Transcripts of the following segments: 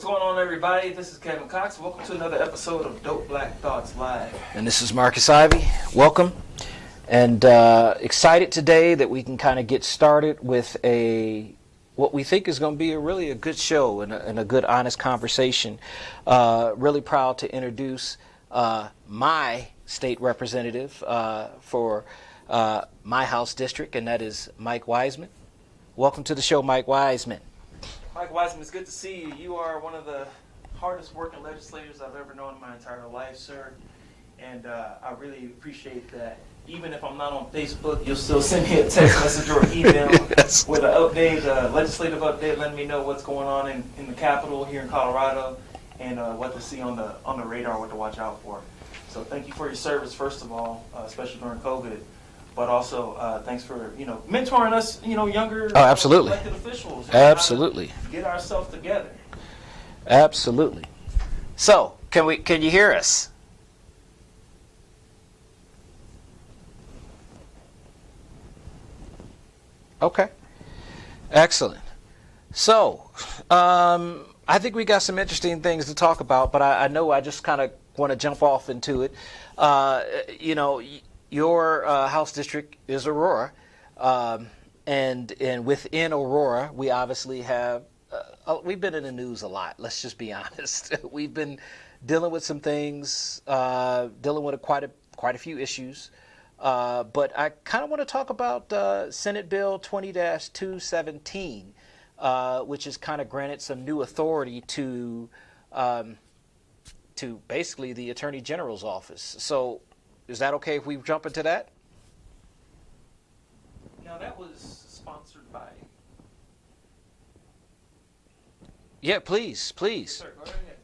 What's going on, everybody? This is Kevin Cox. Welcome to another episode of Dope Black Thoughts Live. And this is Marcus Ivy. Welcome. And excited today that we can kind of get started with what we think is going to be a good show and a good, honest conversation. Really proud to introduce my state representative for my House district, and that is Mike Wiseman. Welcome to the show, Mike Wiseman. Mike Wiseman, it's good to see you. You are one of the hardest working legislators I've ever known in my entire life, sir. And I really appreciate that. Even if I'm not on Facebook, you'll still send me a text message or email Yes. with an update, legislative update, letting me know what's going on in the Capitol here in Colorado and what to see on the radar, what to watch out for. So thank you for your service, first of all, especially during COVID. But also, thanks for mentoring us, younger absolutely. elected officials. Absolutely. Get ourselves together. Absolutely. So, can you hear us? Okay. Excellent. So, I think we got some interesting things to talk about, but I know I just kind of want to jump off into it. Your House district is Aurora, and within Aurora, we obviously have we've been in the news a lot. Let's just be honest. We've been dealing with some things, dealing with quite a few issues. But I kind of want to talk about Senate Bill 20-217, which has kind of granted some new authority to basically the Attorney General's office. So is that okay if we jump into that? Now, that was sponsored by... Yeah, please. Sir, go right ahead.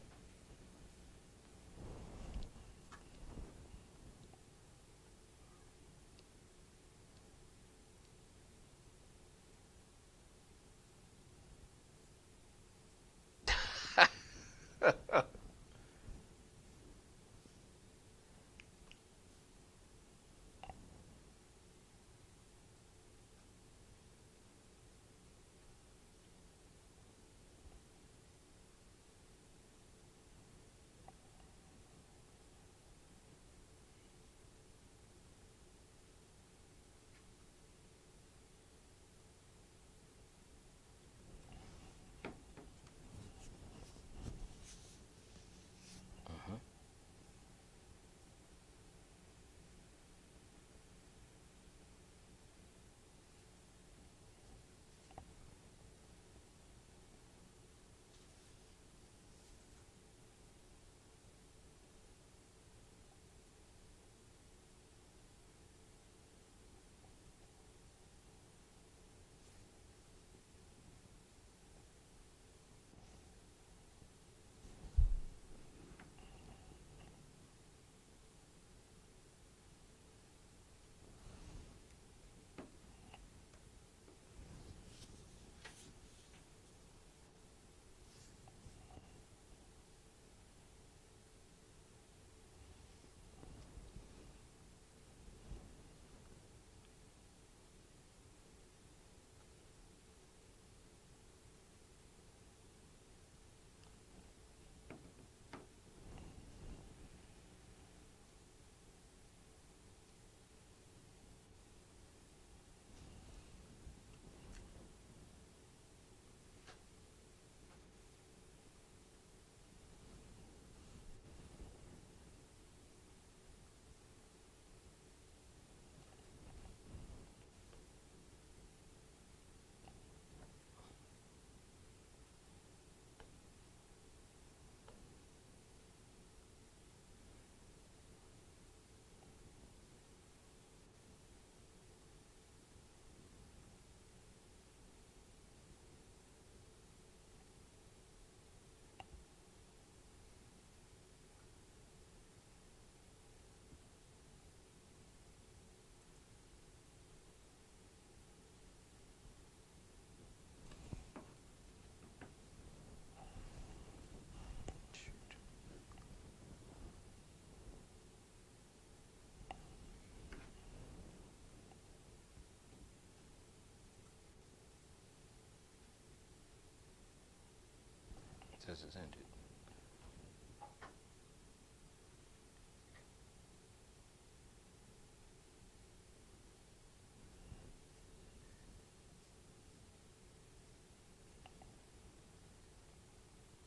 says it's ended.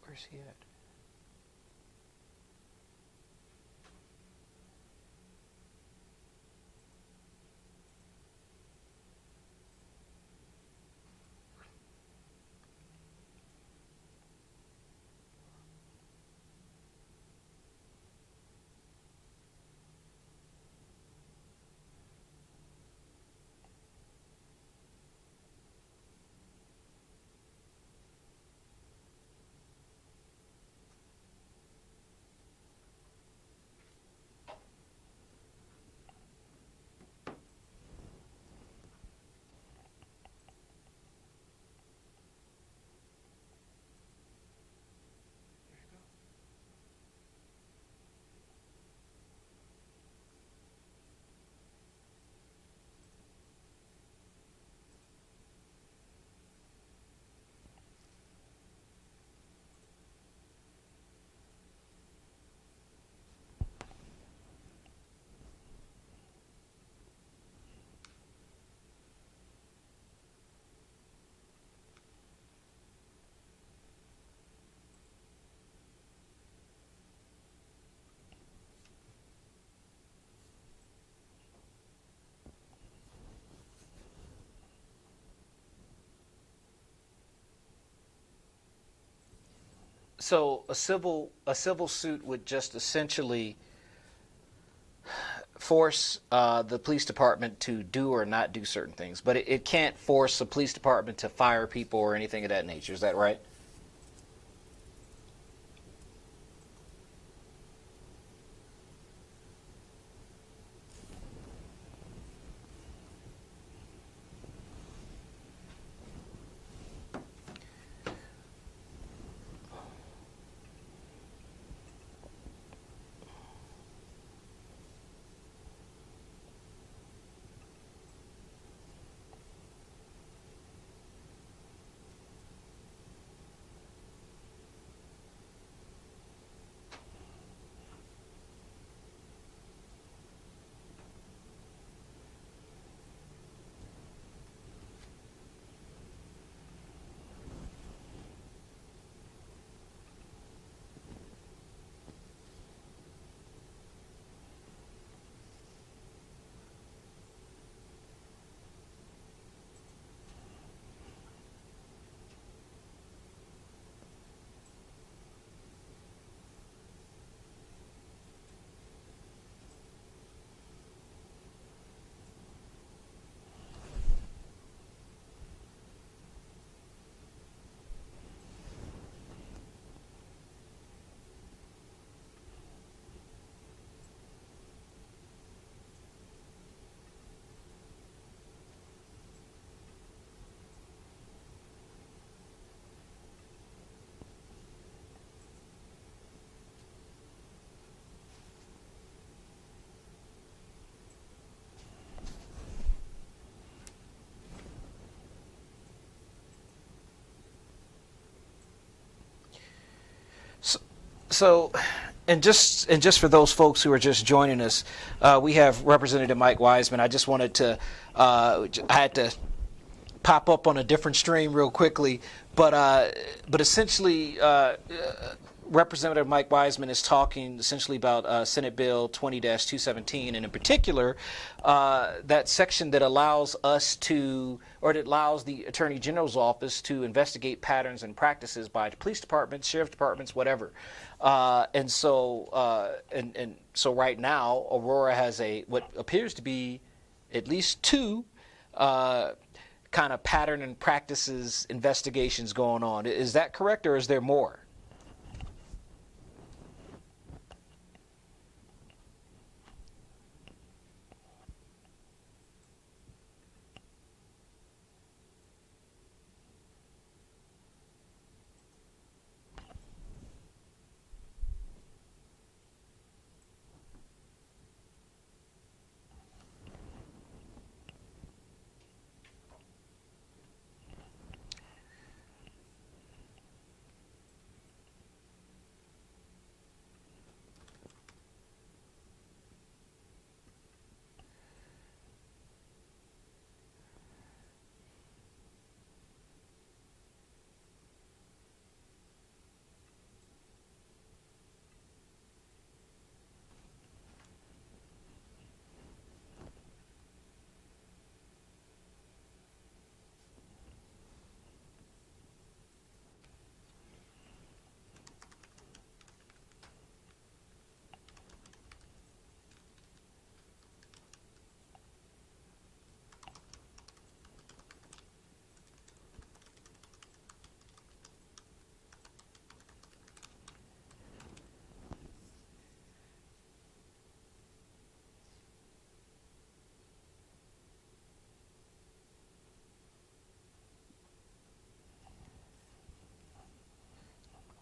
Where's he at? So a civil suit would just essentially force the police department to do or not do certain things, but it can't force the police department to fire people or anything of that nature. Is that right? So, so, and just for those folks who are just joining us, we have Representative Mike Wiseman. I just wanted to, I had to pop up on a different stream real quickly, but essentially, Representative Mike Wiseman is talking essentially about Senate Bill 20-217, and in particular, that section that allows us to, or that allows the Attorney General's office to investigate patterns and practices by police departments, sheriff departments, whatever. And so right now, Aurora has what appears to be at least two kind of pattern and practices investigations going on. Is that correct, or is there more?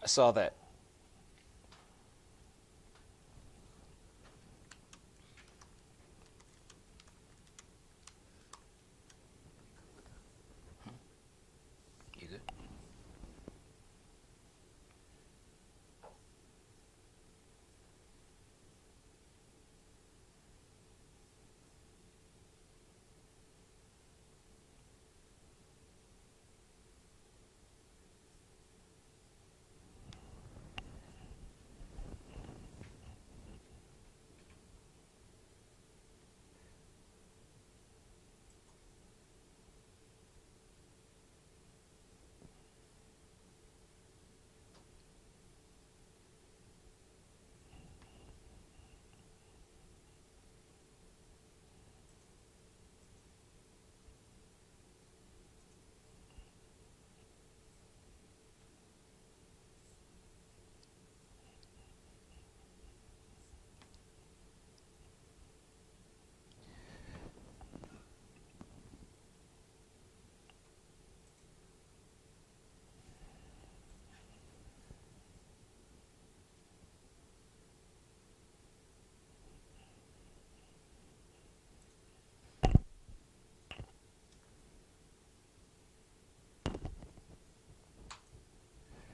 I saw that. You good?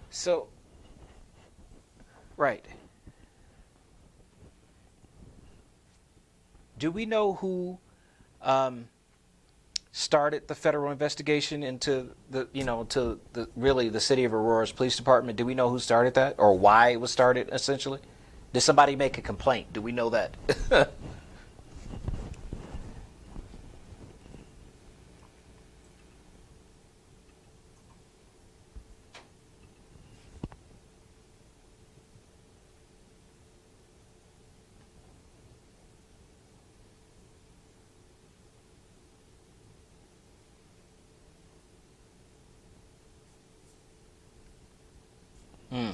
So, right. Do we know who um, started the federal investigation into the, to the really the city of Aurora's police department? Do we know who started that or why it was started? Essentially, did somebody make a complaint? Do we know that? Hmm.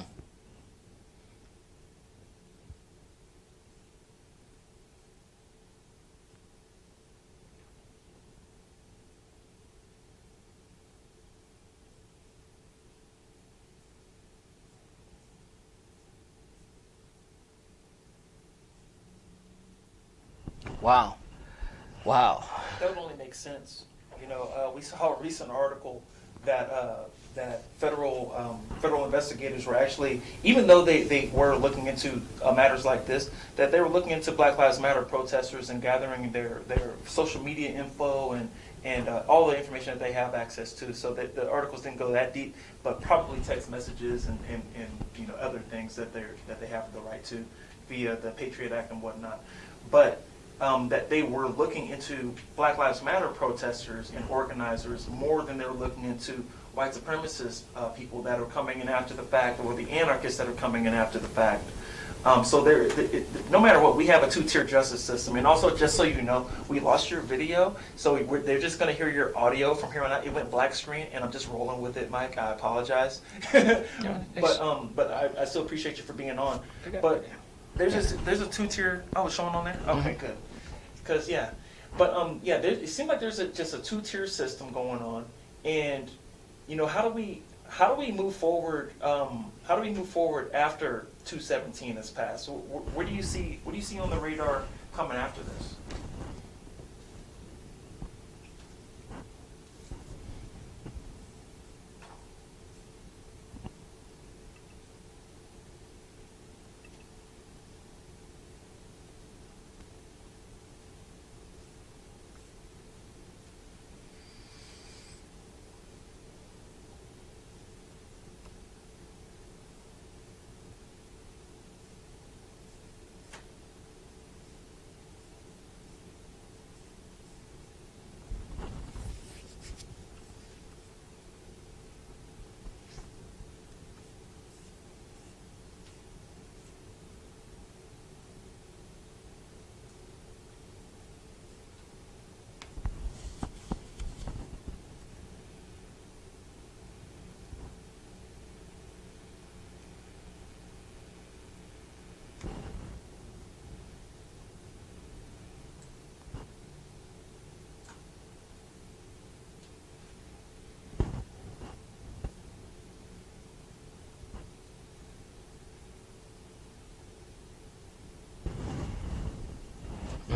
Wow. Wow. That would only make sense. We saw a recent article that that federal investigators were actually, even though they were looking into matters like this, that they were looking into Black Lives Matter protesters and gathering their social media info and all the information that they have access to. So that the articles didn't go that deep, but probably text messages and other things that they have the right to via the Patriot Act and whatnot. But that they were looking into Black Lives Matter protesters and organizers more than they were looking into white supremacist people that are coming in after the fact, or the anarchists that are coming in after the fact. So no matter what, we have a two-tier justice system. And also, just so you know, we lost your video, so they're just going to hear your audio from here on out. It went black screen, and I'm just rolling with it, Mike. I apologize. But I still appreciate you for being on. But there's a two-tier. Oh, it's showing on there. Okay, good. Because it seems like there's just a two-tier system going on, and how do we move forward? How do we move forward after 217 has passed? What do you see on the radar coming after this?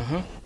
Mm-hmm.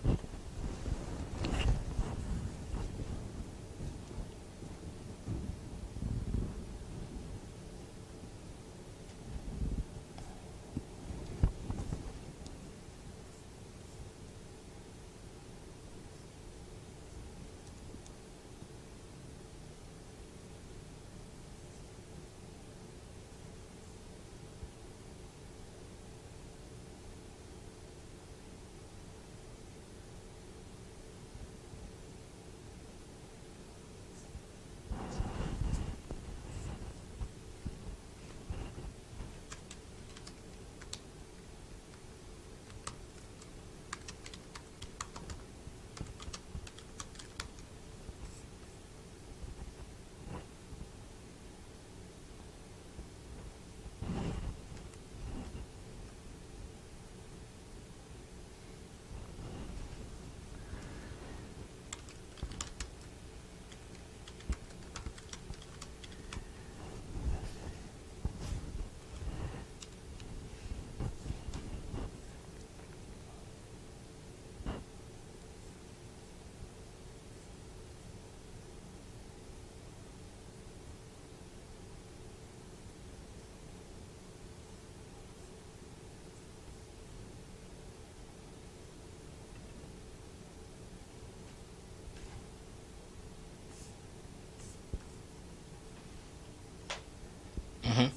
Mm-hmm.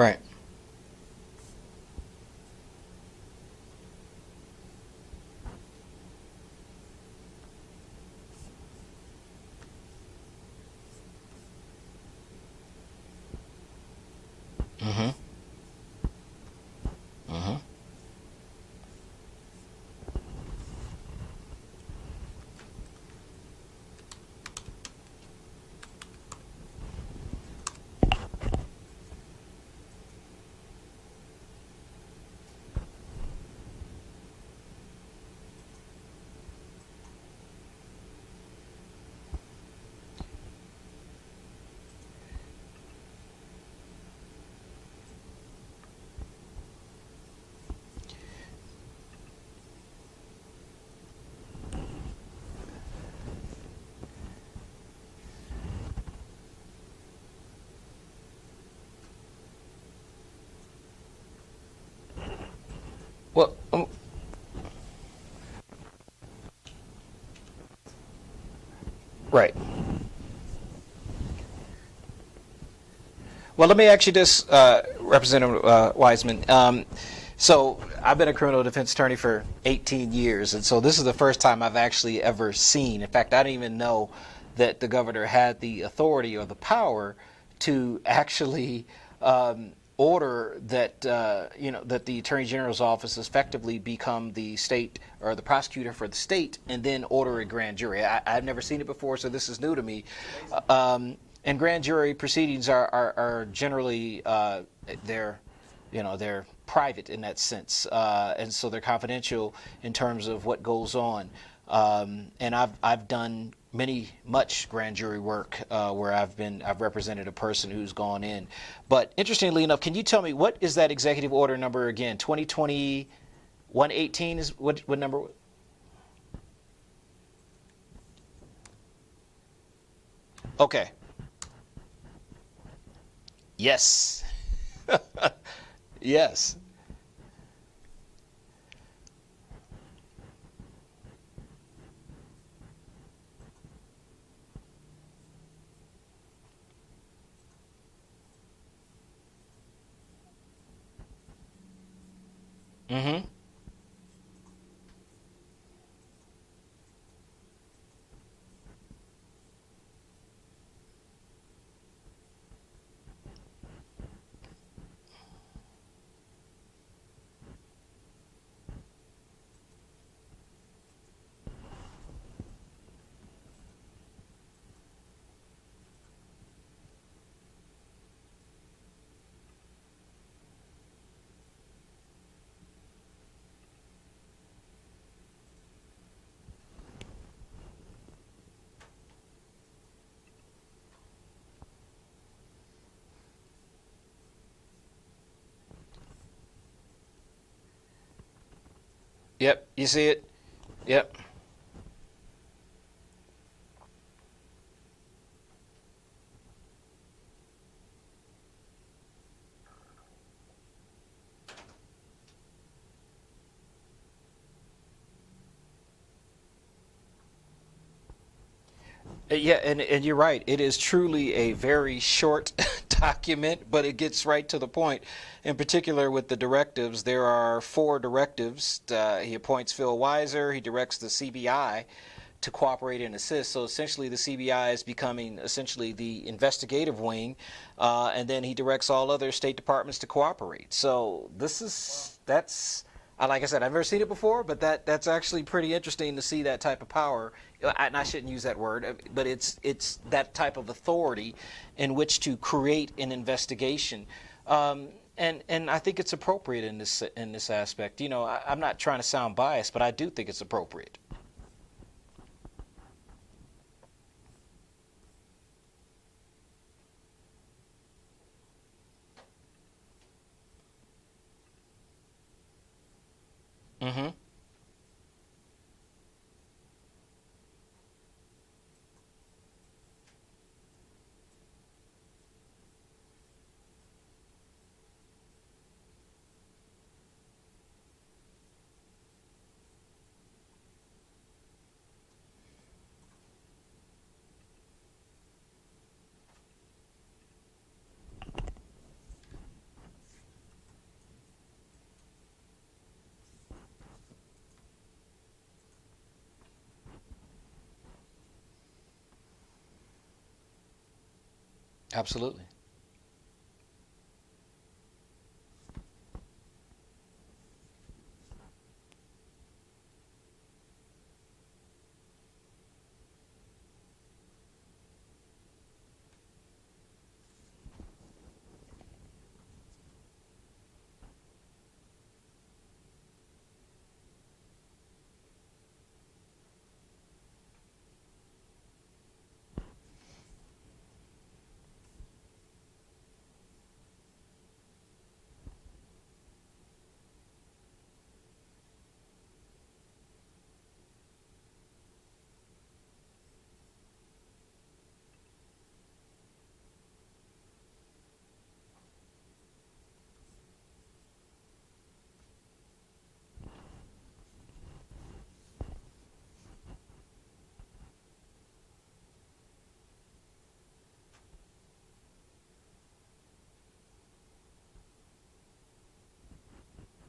Right. Mm-hmm. Mm-hmm. Well, right. Well, let me ask you this, Representative Wiseman. So I've been a criminal defense attorney for 18 years, and so this is the first time I've actually ever seen. In fact, I didn't even know that the governor had the authority or the power to actually order that that the attorney general's office effectively become the state or the prosecutor for the state, and then order a grand jury. I've never seen it before, so this is new to me. And grand jury proceedings are generally they're they're private in that sense, and so they're confidential in terms of what goes on. And I've done much grand jury work where I've represented a person who's gone in. But interestingly enough, can you tell me what is that executive order number again? 2020 118 is what number? Okay. Yes. Yes. Mm-hmm. Yep. You see it? Yep. Yeah, and you're right. It is truly a very short document, but it gets right to the point. In particular, with the directives, there are four directives. He appoints Phil Weiser. He directs the CBI to cooperate and assist. So essentially, the CBI is becoming essentially the investigative wing, and then he directs all other state departments to cooperate. So this is that's. Like I said, I've never seen it before, but that's actually pretty interesting to see that type of power. And I shouldn't use that word, but it's that type of authority in which to create an investigation. And I think it's appropriate in this aspect. You know, I'm not trying to sound biased, but I do think it's appropriate. Mm-hmm. Absolutely.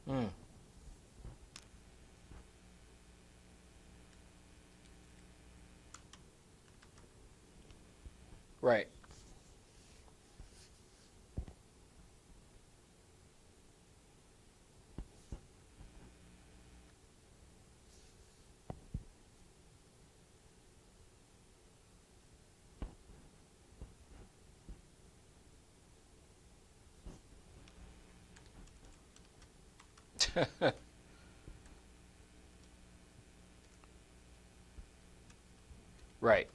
Mm. Right. Right.